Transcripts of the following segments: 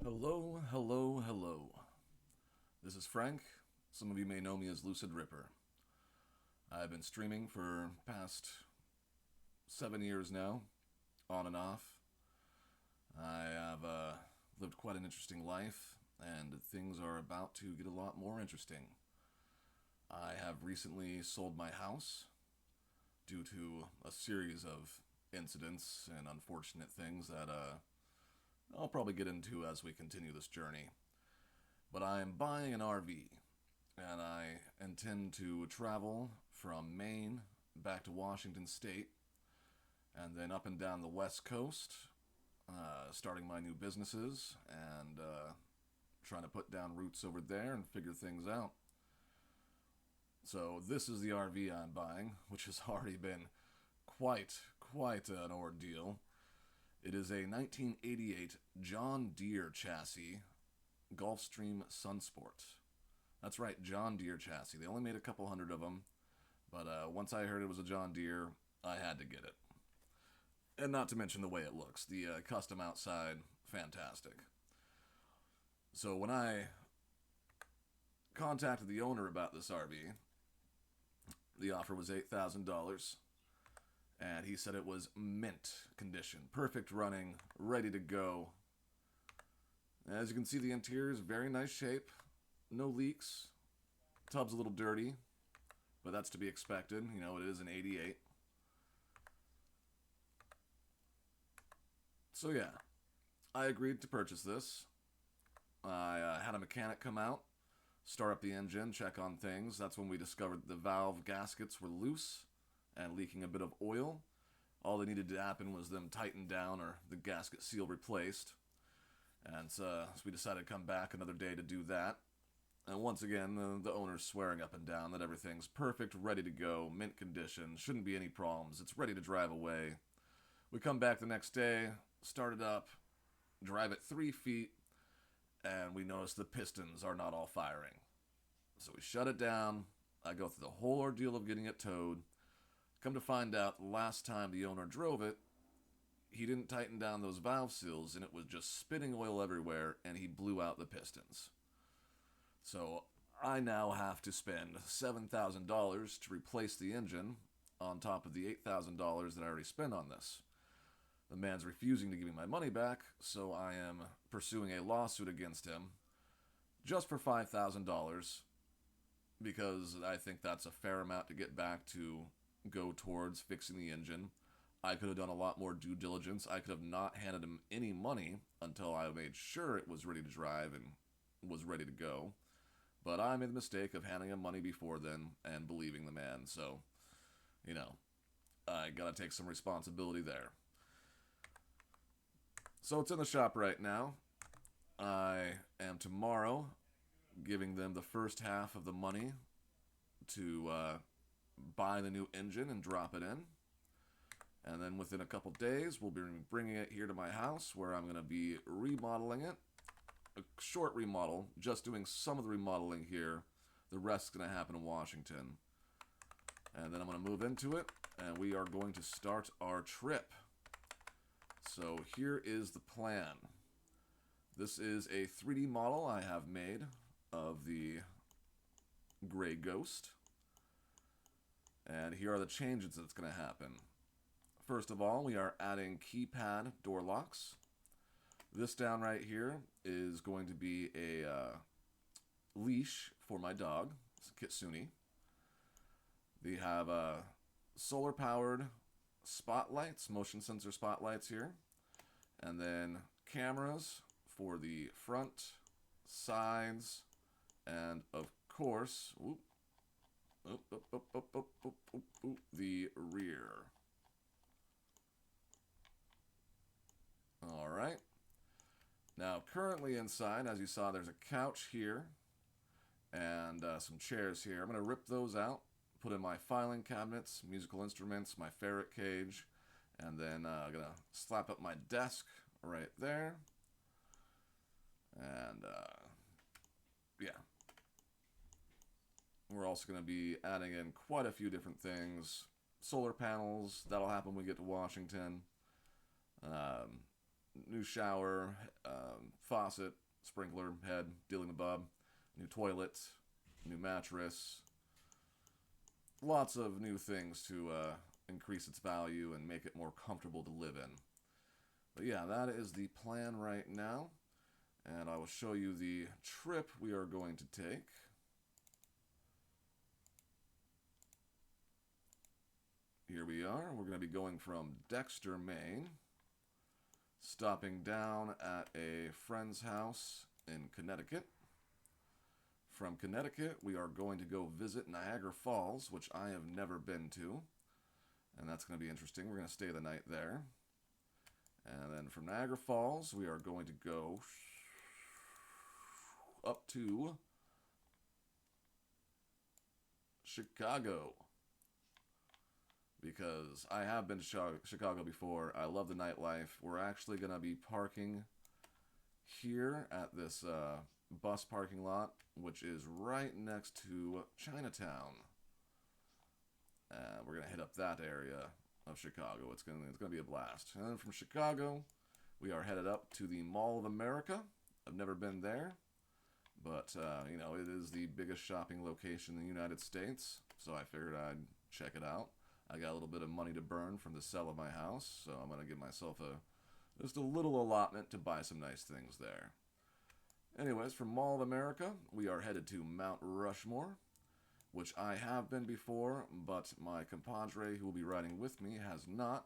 Hello, hello, hello. This is Frank. Some of you may know me as Lucid Ripper. I've been streaming for past 7 years now, on and off. I have lived quite an interesting life, and things are about to get a lot more interesting. I have recently sold my house due to a series of incidents and unfortunate things that I'll probably get into as we continue this journey. But I am buying an RV, and I intend to travel from Maine back to Washington State, and then up and down the West Coast, starting my new businesses and trying to put down roots over there and figure things out. So this is the RV I'm buying, which has already been quite an ordeal. It is a 1988 John Deere chassis Gulfstream Sunsport. That's right, John Deere chassis. They only made a couple hundred of them, but once I heard it was a John Deere, I had to get it. And not to mention the way it looks. The custom outside, fantastic. So when I contacted the owner about this RV, the offer was $8,000, and he said it was mint condition, perfect running, ready to go. As you can see, the interior is very nice shape, no leaks. Tub's a little dirty, but that's to be expected. You know, it is an 88. So yeah, I agreed to purchase this. I had a mechanic come out, start up the engine, check on things. That's when we discovered the valve gaskets were loose and leaking a bit of oil. All that needed to happen was them tightened down or the gasket seal replaced. And so we decided to come back another day to do that. And once again, the owner's swearing up and down that everything's perfect, ready to go, mint condition, shouldn't be any problems, it's ready to drive away. We come back the next day, start it up, drive it 3 feet, and we notice the pistons are not all firing. So we shut it down. I go through the whole ordeal of getting it towed. Come to find out, the last time the owner drove it, he didn't tighten down those valve seals, and it was just spitting oil everywhere, and he blew out the pistons. So I now have to spend $7,000 to replace the engine on top of the $8,000 that I already spent on this. The man's refusing to give me my money back, so I am pursuing a lawsuit against him just for $5,000 because I think that's a fair amount to get back to go towards fixing the engine. I could have done a lot more due diligence. I could have not handed him any money until I made sure it was ready to drive and was ready to go. But I made the mistake of handing him money before then and believing the man. So, I gotta take some responsibility there. So it's in the shop right now. I am tomorrow giving them the first half of the money to buy the new engine and drop it in. And then within a couple days, we'll be bringing it here to my house where I'm going to be remodeling it. A short remodel, just doing some of the remodeling here. The rest's going to happen in Washington. And then I'm going to move into it, and we are going to start our trip. So here is the plan. This is a 3D model I have made of the Gray Ghost. And here are the changes that's going to happen. First of all, we are adding keypad door locks. This down right here is going to be a leash for my dog, Kitsune. They have solar-powered spotlights, motion sensor spotlights here. And then cameras for the front, sides, and of course, the rear. Alright. Now, currently inside, as you saw, there's a couch here and some chairs here. I'm going to rip those out, put in my filing cabinets, musical instruments, my ferret cage, and then I'm going to slap up my desk right there. And, yeah. We're also going to be adding in quite a few different things. Solar panels, that'll happen when we get to Washington. new shower, faucet, sprinkler, head, dealing the bob, new toilet, new mattress, lots of new things to increase its value and make it more comfortable to live in. But yeah, that is the plan right now. And I will show you the trip we are going to take. Here we are. We're going to be going from Dexter, Maine, stopping down at a friend's house in Connecticut. From Connecticut, we are going to go visit Niagara Falls, which I have never been to. And that's going to be interesting. We're going to stay the night there. And then from Niagara Falls, we are going to go up to Chicago. Because I have been to Chicago before. I love the nightlife. We're actually going to be parking here at this bus parking lot, which is right next to Chinatown. We're going to hit up that area of Chicago. It's going to be a blast. And then from Chicago, we are headed up to the Mall of America. I've never been there, but you know, it is the biggest shopping location in the United States, so I figured I'd check it out. I got a little bit of money to burn from the sale of my house, so I'm going to give myself just a little allotment to buy some nice things there. Anyways, from Mall of America, we are headed to Mount Rushmore, which I have been before, but my compadre who will be riding with me has not.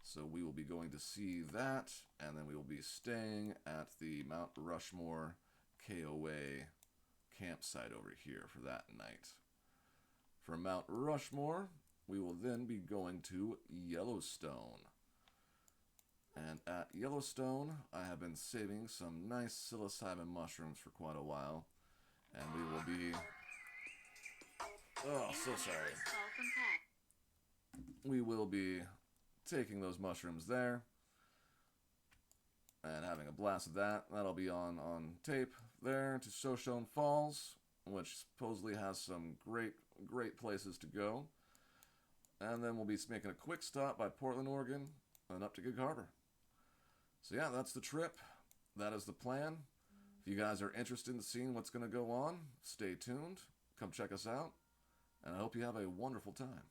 So we will be going to see that, and then we will be staying at the Mount Rushmore KOA campsite over here for that night. From Mount Rushmore, we will then be going to Yellowstone. And at Yellowstone, I have been saving some nice psilocybin mushrooms for quite a while. And we will be... Oh, so sorry. We will be taking those mushrooms there and having a blast with that. That'll be on tape there to Shoshone Falls, which supposedly has some great places to go. And then we'll be making a quick stop by Portland, Oregon, and up to Gig Harbor. So yeah, that's the trip. That is the plan. If you guys are interested in seeing what's going to go on, stay tuned. Come check us out. And I hope you have a wonderful time.